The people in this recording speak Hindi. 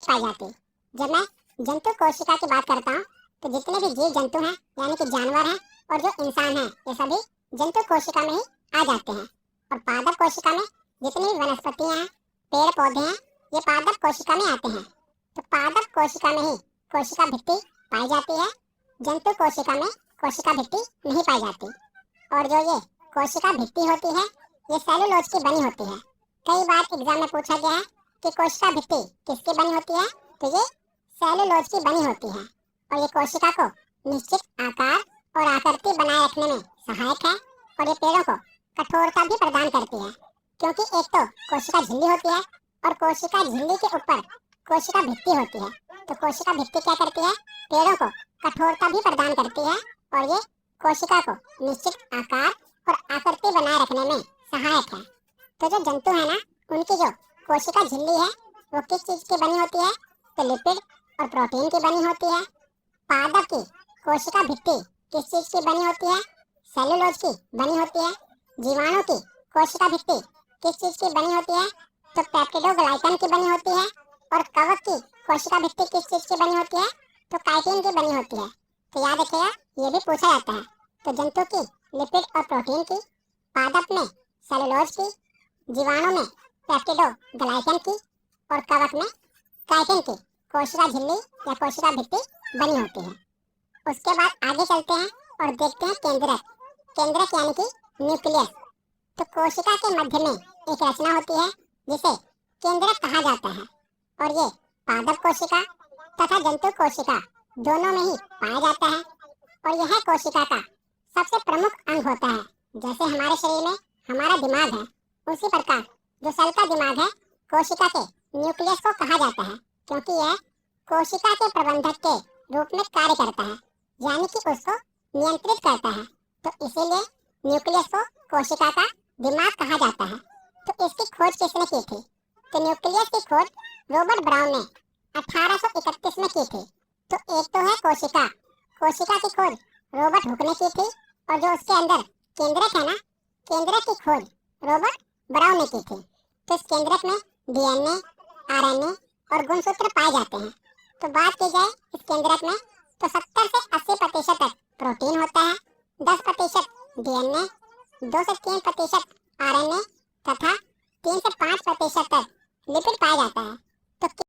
पाई जाती। जब मैं जंतु कोशिका की बात करता हूँ तो जितने भी जीव जंतु हैं यानी कि जानवर हैं और जो इंसान हैं ये सभी जंतु कोशिका में ही आ जाते हैं। और पादप कोशिका में जितनी भी वनस्पतियां हैं पेड़ पौधे हैं ये पादप कोशिका में आते हैं। तो पादप कोशिका में ही कोशिका भित्ति पाई जाती है। जंतु कोशिका में कोशिका भित्ति नहीं पाई जाती। और जो ये कोशिका भित्ति होती है ये सेलुलोज की बनी होती है। कई बार एग्जाम में पूछा गया है कि कोशिका भित्ति किसकी बनी होती है, तो ये सेलुलोज की बनी होती है। और ये कोशिका को निश्चित आकार और आकृति बनाए रखने में सहायक है और ये पेड़ों को कठोरता भी प्रदान करती है, क्योंकि एक तो कोशिका झिल्ली होती है और कोशिका झिल्ली के ऊपर कोशिका भित्ति होती है। तो कोशिका भित्ति क्या करती है, पेड़ों को कठोरता भी प्रदान करती है और ये कोशिका को निश्चित आकार और आकृति बनाए रखने में सहायक है। तो जो जंतु है ना उनकी जो कोशिका झिल्ली है वो किस चीज की बनी होती है, तो लिपिड और प्रोटीन की बनी होती है। पादप की कोशिका भित्ति किस चीज की बनी होती है, सेलुलोज की बनी होती है। जीवाणु की कोशिका भित्ति किस चीज की बनी होती है, तो पेप्टिडोग्लाइकन की बनी होती है। और कवक की कोशिका भित्ति किस चीज की बनी होती है, तो काइटिन की बनी होती है। तो याद रखिएगा ये भी पूछा जाता है। तो जंतु की लिपिड और प्रोटीन की, पादप में सेलुलोज की, जीवाणु में पेप्टिडोग्लाइकन की और कवक में काइटिन की कोशिका झिल्ली या कोशिका भित्ति बनी होती है। उसके बाद आगे चलते हैं और देखते हैं केंद्रक। केंद्रक यानी कि न्यूक्लियस। तो कोशिका के मध्य में एक रचना होती है जिसे केंद्रक कहा जाता है और ये पादप कोशिका तथा जंतु कोशिका दोनों में ही पाया जाता है। और यह कोशिका का सबसे प्रमुख अंग होता है। जैसे हमारे शरीर में हमारा दिमाग है उसी प्रकार जो सेल का दिमाग है कोशिका के न्यूक्लियस को कहा जाता है, क्योंकि यह कोशिका के प्रबंधक के रूप में कार्य करता है, यानी कि उसको नियंत्रित करता है। तो इसीलिए न्यूक्लियस को कोशिका का दिमाग कहा जाता है। तो इसकी खोज किसने की थी, तो न्यूक्लियस की खोज रॉबर्ट ब्राउन ने 1831 में की थी। तो एक तो है कोशिका, कोशिका की खोज रॉबर्ट हुक ने की थी और जो उसके अंदर केंद्रक है ना, केंद्रक की खोज रॉबर्ट ब्राउन ने की थी। तो इस केंद्रक में डीएनए, आरएनए और गुणसूत्र पाए जाते हैं। तो बात की जाए इस केंद्रक में तो 70 से 80% तक प्रोटीन होता है, 10% डीएनए, 2 से 3% आरएनए तथा 3 से 5% तक लिपिड पाया जाता है। तो